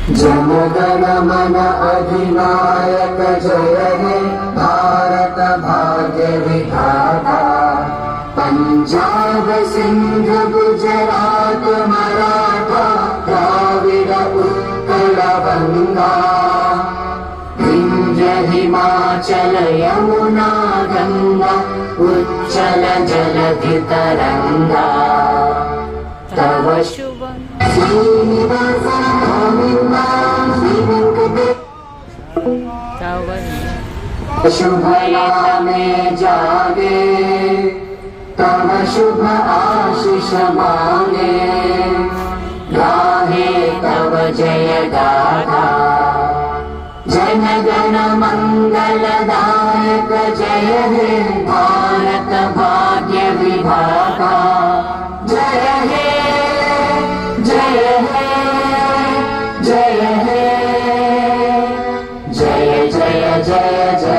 जनगण मन अधिनायक जय हे भारत भाग्य विधाता। पंजाब सिंध गुजरात मराठा द्राविड उत्कल गंगा। विंध्य हिमाचल यमुना गंगा उच्चल जलधि तरंगा। तव शुभ शुभ नामे जागे तव शुभ आशीष मांगे। गाहे तव जय गाथा जन गण मंगलदायक जय हे भारत भाग्य विधाता। जय हे जय हे जय हे जय जय जय जय।